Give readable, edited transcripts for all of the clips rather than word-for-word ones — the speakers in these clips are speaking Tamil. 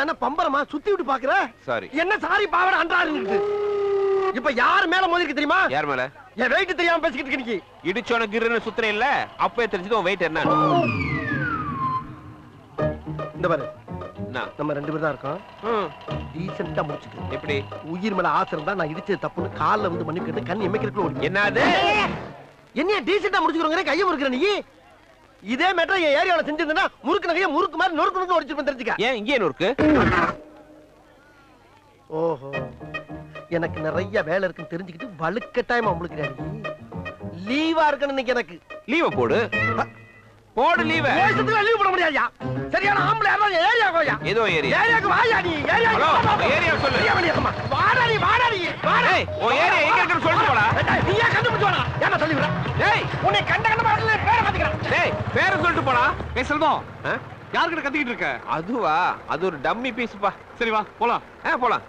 நான் என்ன பம்பரமா சுத்தி விட்டு பாக்குற? சாரி. என்ன சாரி பாவட அன்றாருன்னு. இப்ப யார் மேல மோதிருக்கு தெரியுமா? யார் மேல? என் வெயிட் தெரியாம பேசிக்கிட்டு இருக்கீங்க. இடிச்சோன கிருன்னு சுத்துற இல்ல அப்பவே தெரிஞ்சது உன் வெயிட் என்ன. இந்த பாரு நம்ம 2 பேர் தான் இருக்கோம். டீசென்ட்டா முடிச்சுக்க. எப்படி? உயிர் மேல ஆசை இருந்தா நான் இடிச்சது தப்புன்னு கால்ல வந்து மன்னிப்பு கேட்டு கண் எமைக்கிறதுக்குள்ள ஓடி. என்னது? என்னைய டீசென்ட்டா முடிச்சுக்கிறோங்கற கைய முறுக்குற நீ. இதே மேட்டர் என் ஏரியாவுல செஞ்சிருந்தா முறுக்கு நகைய முறுக்கு மாதிரி நொறுக்கு ஓடிச்சிருப்பேன் தெரிஞ்சுக்க. ஏன் இங்கே நொறுக்கு? ஓஹோ. எனக்கு நிறைய வேலை இருக்குன்னு தெரிஞ்சுக்கிட்டு வலுக்கட்டாயமா முழுக்கிறாடி. லீவா இருக்கணும் இன்னைக்கு எனக்கு. லீவ போடு. போடு லீவ. ஏசத்துல லீவ் போட முடியாதுயா. சரியான ஆம்பளை யாரோ ஏரியா கோயா. ஏதோ ஏரியா. ஏரியாக்கு வாயா நீ. ஏரியா. ஹலோ ஏரியா சொல்லு. வாடா நீ வாடா. ஏய் ஓ ஏரியா எங்க இருக்குன்னு சொல்லிட்டு போடா. நீயா கண்டுபிடிச்சு வாடா. ஏமா சொல்லி விடுற? டேய் உன்னை கண்ட பாடல பேரை மாத்திக்கறேன். டேய் பேரை சொல்லிட்டு போடா. ஏய் செல்வம். யார்கிட்ட கத்திக்கிட்டு இருக்க? அதுவா? அது ஒரு டம்மி பீஸ் பா. சரி வா போலாம். போலாம்.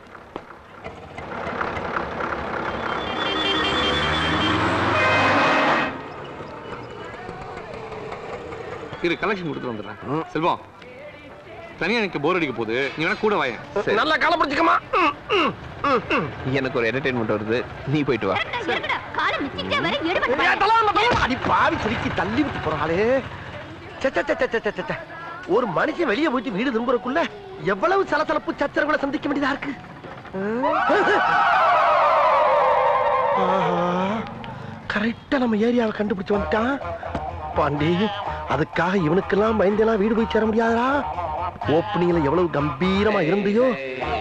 இரு கலெக்ஷன் கொடுத்து வந்துடுறேன். செல்வம் தனியா எனக்கு போர் அடிக்க போகுது, நீ வேணா கூட வாயேன். நல்லா கால பிடிச்சுக்கமா. எனக்கு ஒரு என்டர்டெயின்மெண்ட் வருது, நீ போயிட்டு வா. அடி பாவி சிரிக்கி தள்ளி விட்டு போறாளே. ஒரு மனுஷன் வெளியே போயிட்டு வீடு திரும்புறக்குள்ள எவ்வளவு சலசலப்பு சச்சரவுகளை சந்திக்க வேண்டியதா இருக்கு. கரெக்டா நம்ம ஏரியாவை கண்டுபிடிச்சு வந்துட்டான் பாண்டி. அதுக்காக இவனுக்கெல்லாம் பயந்தெல்லாம் வீடு போய் சேர முடியாதா? ஓப்பனிங்ல எவ்வளவு கம்பீரமா இருந்தியோ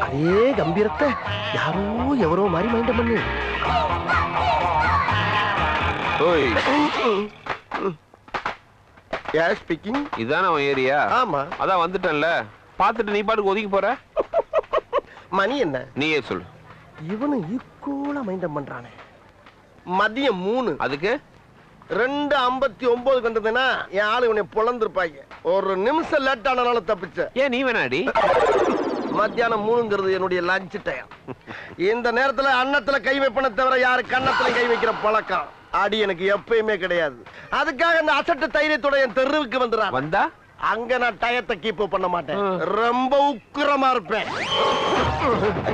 அதே கம்பீரத்தை யாரோ எவரோ மாதிரி மைண்ட பண்ணு. இதான அவன் ஏரியா? ஆமா. அதான் வந்துட்டேன்ல, பாத்துட்டு நீ பாட்டுக்கு ஒதுக்கி போற. மணி என்ன? நீயே சொல்லு. இவனு ஈக்குவலா மைண்டம் பண்றானே. மதியம் 3. அதுக்கு 2:59 கண்டதுன்னா என் ஆளு உன்னை பொழந்திருப்பாங்க. ஒரு நிமிஷம் லேட் ஆனால தப்பிச்ச. ஏன் நீ வேணாடி? மத்தியானம் 3ங்கிறது என்னுடைய லஞ்ச் டைம். இந்த நேரத்துல அன்னத்துல கை வைப்பன தவிர யாரு கன்னத்துல கை வைக்கிற பழக்கம் அடி எனக்கு எப்பயுமே கிடையாது. அதுக்காக அந்த அசட்டு தைரியத்தோட என் தெருவுக்கு வந்துடுறான். வந்தா அங்க நான் டயத்தை கீப் பண்ண மாட்டேன். ரொம்ப உக்கிரமா இருப்பேன்.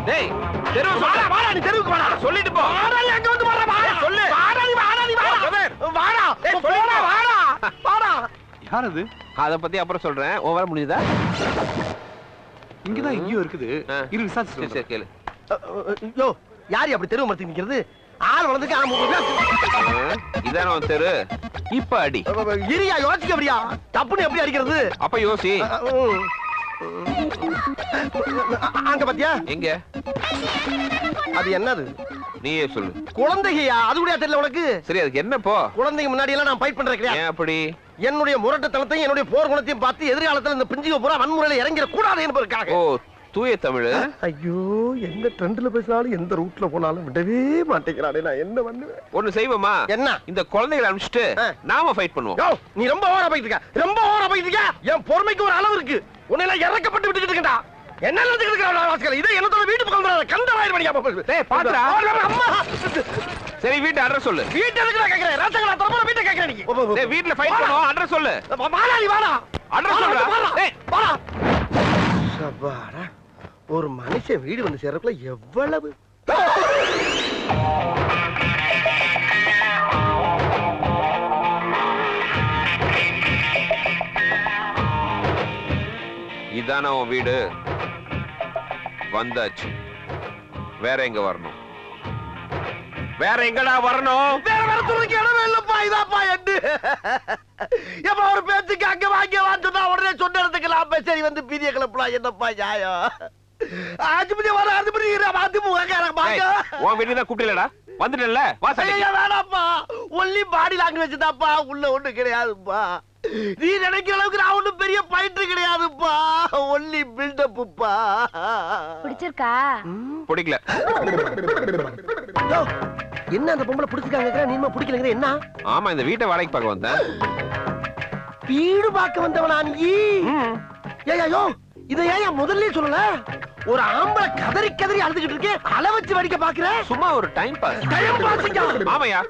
டேய் தெருவுக்கு வாடா. வாடா நீ தெருவுக்கு வாடா. சொல்லிட்டு போ. வாடா நீ அங்க வந்து வாடா. சொல்லு. வாடா நீ வாடா நீ வாடா. வாடா. போடா வாடா. வாடா. யார் அது? அத பத்தி அப்புறம் சொல்றேன். ஓ வர முடியுதா? இங்க தான் எங்கயோ இருக்குது. இரு விசாரிச்சு சரி கேளு. யோ யார் அப்படி தெருவு மரத்துக்கு நிக்கிறது? ஆள் வளர்ந்துக்கு இதான உன் தெரு. இப்ப அடி. இரியா யோசிக்க அப்படியா? தப்புன்னு எப்படி அடிக்கிறது? அப்ப யோசி. அங்க பாத்தியா? எங்க? அது என்னது? நீயே சொல்லு. குழந்தையா? அது கூட தெரியல உனக்கு? சரி அதுக்கு என்ன போ? குழந்தைங்க முன்னாடி எல்லாம் நான் ஃபைட் பண்றேன் கிடையாது. ஏன் அப்படி? என்னுடைய முரட்டுத்தனத்தையும் என்னுடைய போர் குணத்தையும் பார்த்து எதிர்காலத்துல இந்த பிஞ்சுக பூரா வன்முறையில இறங்கிட கூடாது என்பதற்காக. ஓ தூய தமிழ். ஐயோ எந்த ட்ரெண்ட்ல பேசினாலும் எந்த ரூட்ல போனாலும் விடவே மாட்டேங்கிறானே. நான் என்ன பண்ணுவேன்? ஒண்ணு செய்வோமா? என்ன? இந்த குழந்தைகளை அனுப்பிச்சிட்டு நாம ஃபைட் பண்ணுவோம். யோ நீ ரொம்ப ஓவரா போயிட்டு இருக்க. ரொம்ப ஓவரா போயிட்டு இருக்க. என் பொறுமைக்கு ஒரு அளவு இருக்கு. உன்னை எல்லாம் இறக்கப்பட்டு விட்டுட்டு இருக்கடா. என்ன நினைச்சிட்டு இருக்கற வாஸ்கல்? இத என்னோட வீட்டு பக்கம் வந்தற கந்தராயிர மணியா பாப்பா. டேய் பாத்துடா. அம்மா. சரி வீட்டு அட்ரஸ் சொல்லு. வீட்டு எதுக்குடா கேக்குற? ராசங்களா தரமா வீட்டு கேக்குற நீ. டேய் வீட்ல ஃபைட் பண்ணுவோம். அட்ரஸ் சொல்லு. வாடா நீ வாடா. அட்ரஸ் சொல்லுடா. டேய் வாடா. சபாடா. ஒரு மனுஷன் வீடு வந்து சேர்றதுக்குள்ள எவ்வளவு இதான உன் வீடு. வந்தாச்சு. வேற எங்க வரணும்? வேற எங்கடா வரணும்? வேற வேற துணிக்கு இடமே இல்லப்பா. இதாப்பா எட்டு. எப்ப ஒரு பேச்சுக்கு அங்க வாங்க வாட்டுனா உடனே சொன்ன இடத்துக்கு நான் சரி வந்து பீதிய கிளப்பலாம். என்னப்பா நியாயம்? ஆஜிபதி வர ஆஜிபதி ராதி முகக்கார பாக்க. உன் வீட்டுக்கு தான் கூப்பிடலடா. வந்துட்டல. வா சரி. வேணாப்பா. ஒன்லி பாடி லாங்குவேஜ் தான்ப்பா. உள்ள ஒண்ணு கிடையாதுப்பா. நீ நினைக்கிற அளவுக்கு நான் ஒண்ணும் பெரிய ஃபைட்டர் கிடையாதுப்பா. ஒன்லி பில்டப்ப்பா. பிடிச்சிருக்கா? பிடிக்கல. என்ன அந்த பொம்பளை பிடிச்சிருக்காங்க? நீமா பிடிக்கலங்கற என்ன? ஆமா இந்த வீட்டை வாடகைக்கு பார்க்க வந்தேன். வீடு பார்க்க வந்தவனா நீ? ஏய்யோ இத ஏன் முதல்லயே சொல்லல? ஒரு ஆம்பளை கதறி கதறி அழுதுகிட்டு இருக்கே, அலை வச்சு வடிக்க பாக்குற? சும்மா ஒரு டைம் பாஸ். டைம் பாஸ்ங்க. ஆமாயா.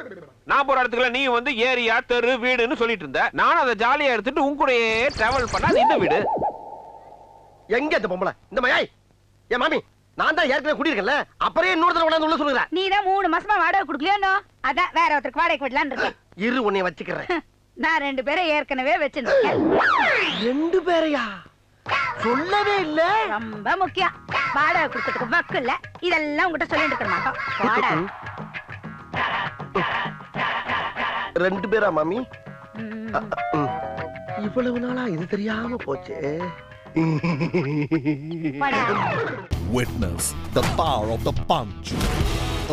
நான் போற இடத்துக்குள்ள நீ வந்து ஏரியா தெரு வீடுன்னு சொல்லிட்டு இருந்த. நானும் அதை ஜாலியா எடுத்துட்டு உன் கூடயே டிராவல் பண்ணா அது இந்த வீடு. எங்க இந்த பொம்பளை இந்த மயாய் ஏன் மாமி நான் தான் ஏற்கனவே குடியிருக்கேன்ல அப்புறம் இன்னொருத்தர கொண்டாந்து உள்ள சொல்லுறேன். நீ தான் 3 மாசமா வாடகை கொடுக்கலையோ அதான் வேற ஒருத்தருக்கு வாடகை விடலான்னு இருக்கேன். இரு உன்னை வச்சுக்கிறேன். நான் 2 பேரை ஏற்கனவே வச்சிருக்கேன். 2 பேரையா? சொல்லவே இல்ல. ரொம்ப முக்கியம். வாடகை கொடுக்கறதுக்கு வக்கு இல்ல. இதெல்லாம் உங்ககிட்ட சொல்லிட்டு இருக்க மாட்டோம். வாடகை 2 பேரா மாமி? இவ்வளவு நாளா இது தெரியாம போச்சே. Witness the power of the punch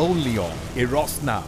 only on Eros Now.